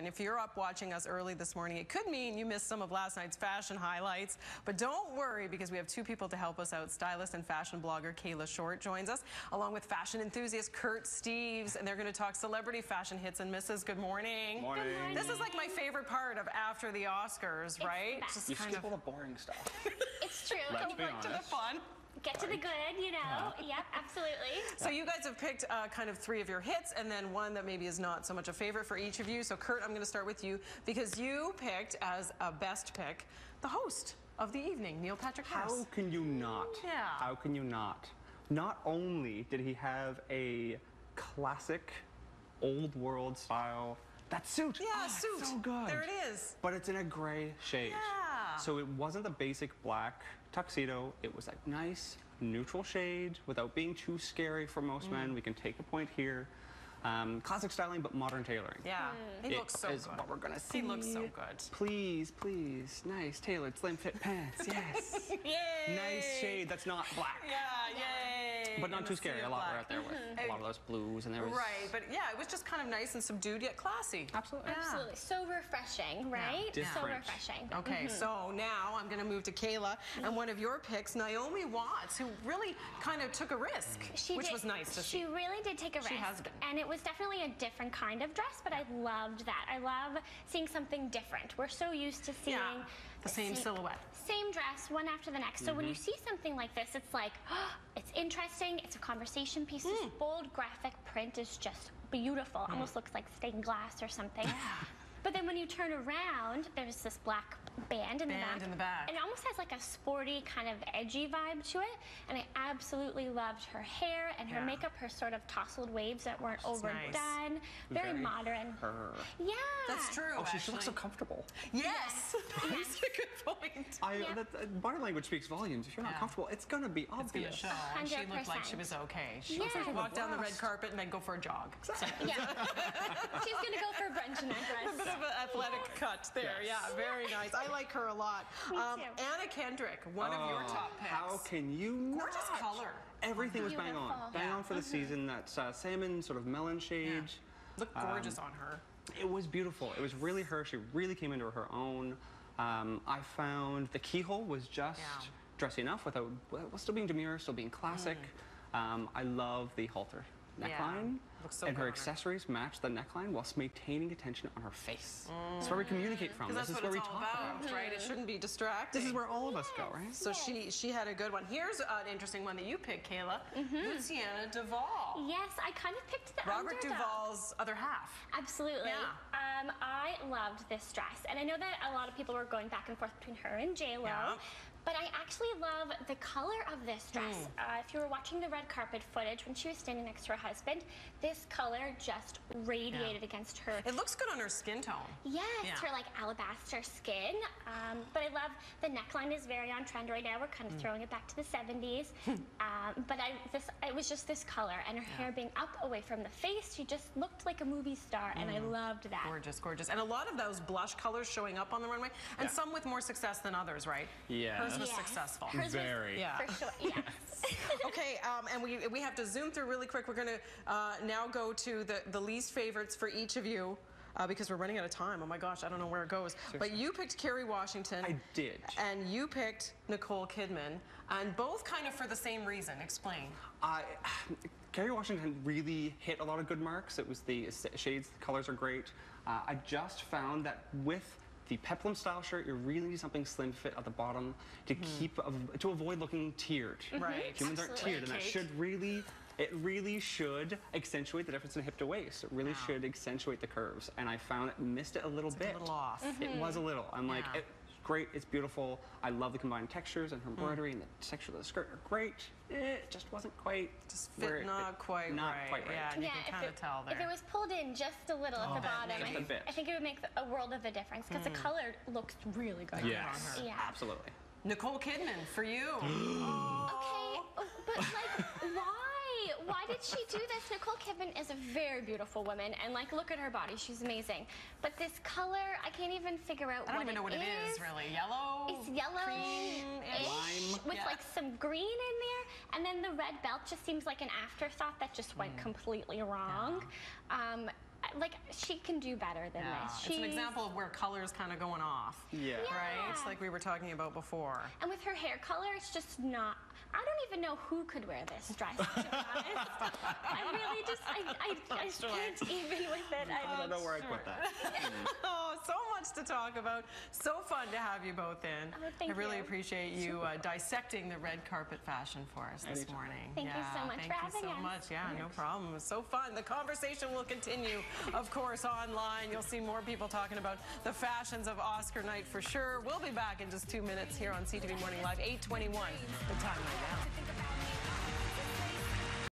And if you're up watching us early this morning, it could mean you missed some of last night's fashion highlights. But don't worry, because we have two people to help us out. Stylist and fashion blogger Kayla Short joins us, along with fashion enthusiast Kurt Steves, and they're going to talk celebrity fashion hits and misses. Good morning. Morning. Good morning. This is like my favorite part of after the Oscars, right? Just You skip all the boring stuff. It's true. Let's be Back to the honest. fun. Get to the good, you know. Yep, absolutely. So you guys have picked kind of three of your hits and then one that maybe is not so much a favorite for each of you. So Kurt, I'm going to start with you because you picked as a best pick the host of the evening, Neil Patrick Harris. How can you not? Yeah. How can you not? Not only did he have a classic old world style, that suit. Yeah, oh, suit. It's so good. There it is. But it's in a gray shade. Yeah. So it wasn't the basic black tuxedo. It was a nice neutral shade without being too scary for most men. We can take a point here. Classic styling, but modern tailoring. Yeah, he looks so is good. what we're gonna see. He looks so good. Please, please, nice tailored slim fit pants. Yes. Yay! Nice shade that's not black. Yeah, yay! But not In too the sea scary. of A lot black. were out there with a lot of those blues, and there was Right, but yeah, it was just kind of nice and subdued yet classy. absolutely. Absolutely. So refreshing, right? So Different. refreshing. Okay, so now I'm going to move to Kayla and one of your picks, Naomi Watts, who really kind of took a risk, which was nice to see. She really did take a risk. She has been. And it was definitely a different kind of dress, but I loved that. I love seeing something different. We're so used to seeing the same silhouette. Same dress, one after the next. So when you see something like this, it's like, oh, it's interesting, it's a conversation piece. This bold graphic print is just beautiful. Almost looks like stained glass or something. But then when you turn around, there's this black band in the back. And it almost has like a sporty kind of edgy vibe to it. And I absolutely loved her hair and her makeup, her sort of tousled waves that weren't overdone. Nice. Very modern. Her. Yeah. That's true, Oh, she looks so comfortable. Yes! That's a good point. Body language speaks volumes. If you're not comfortable, it's gonna be It's going to obvious. show. And she looked like she 100%. was okay. She Yeah. walked down the red carpet and then go for a jog. Yeah. She's going to go for brunch in that dress. A bit of an athletic cut there. Yes. Yeah, very nice. I like her a lot. Me too. Anna Kendrick, one of your top picks. How can you not? Gorgeous color. Everything was bang on. Beautiful. Bang on for the season. That salmon sort of melon shade. Looked gorgeous on her. It was beautiful. It was really her. She really came into her own. I found the keyhole was just dressy enough without still being demure, still being classic. I love the halter neckline. Looks so and good her on her. accessories match the neckline whilst maintaining attention on her face. That's where we communicate from. Because This that's is what where it's we all talk about, right? It shouldn't be distracting. This is where all of us go, right? So she had a good one. Here's an interesting one that you picked, Kayla. Luciana Duvall. Yes, I kind of picked the Robert underdog. Duvall's other half. Absolutely. Yeah. I loved this dress, and I know that a lot of people were going back and forth between her and J-Lo. Yeah. But I actually love the color of this dress. If you were watching the red carpet footage when she was standing next to her husband, this color just radiated against her. It looks good on her skin tone. Yes, Yeah. her like alabaster skin. But I love the neckline is very on trend right now. We're kind of throwing it back to the 70s. But it was just this color, and her hair being up away from the face. She just looked like a movie star, and I loved that. Gorgeous, gorgeous. And a lot of those blush colors showing up on the runway, and some with more success than others, right? Yeah. Hers was Yes. successful. Hers was Yeah. for sure. Yes. Okay, and we have to zoom through really quick. We're going to now go to the least favorites for each of you. Because we're running out of time. Oh my gosh, I don't know where it goes. But you picked Kerry Washington. I did. And you picked Nicole Kidman. And both kind of for the same reason. Explain. Kerry Washington really hit a lot of good marks. It was the shades, the colors are great. I just found that with the peplum style shirt, you really need something slim fit at the bottom to to avoid looking tiered. Right. Humans aren't tiered, and that should really, it really should accentuate the difference in hip to waist. It really should accentuate the curves, and I found it missed it a little bit. A little off. It was a little. I'm like, it's great, it's beautiful. I love the combined textures and her embroidery and the texture of the skirt are great. It just wasn't quite Just fit not quite right. Yeah, and you can kind of tell there. If it was pulled in just a little at the bottom, I think it would make a world of a difference because the color looks really good Yes. on her. Yeah. Absolutely. Nicole Kidman, for you. Okay, but like, why? Why did she do this? Nicole Kidman is a very beautiful woman, and like, look at her body, she's amazing. But this color, I can't even figure out I don't even know what it is, really. Yellow? It's yellow-ish Lime. with like some green in there, and then the red belt just seems like an afterthought that just went completely wrong. like, she can do better than this. It's an example of where color's kind of going off. Yeah. Right? It's like we were talking about before. And with her hair color, it's just not. I don't even know who could wear this dress, to be honest. I really just, I can't even with it. I don't know where I'd put that. Oh, so much to talk about. So fun to have you both in. Oh, thank I really you. appreciate you dissecting the red carpet fashion for us this morning. Thank you so much for having us. Thank you so much. Yeah, no problem. It was so fun. The conversation will continue, of course, online. You'll see more people talking about the fashions of Oscar night for sure. We'll be back in just 2 minutes here on CTV Morning Live, 8:21. The time right now.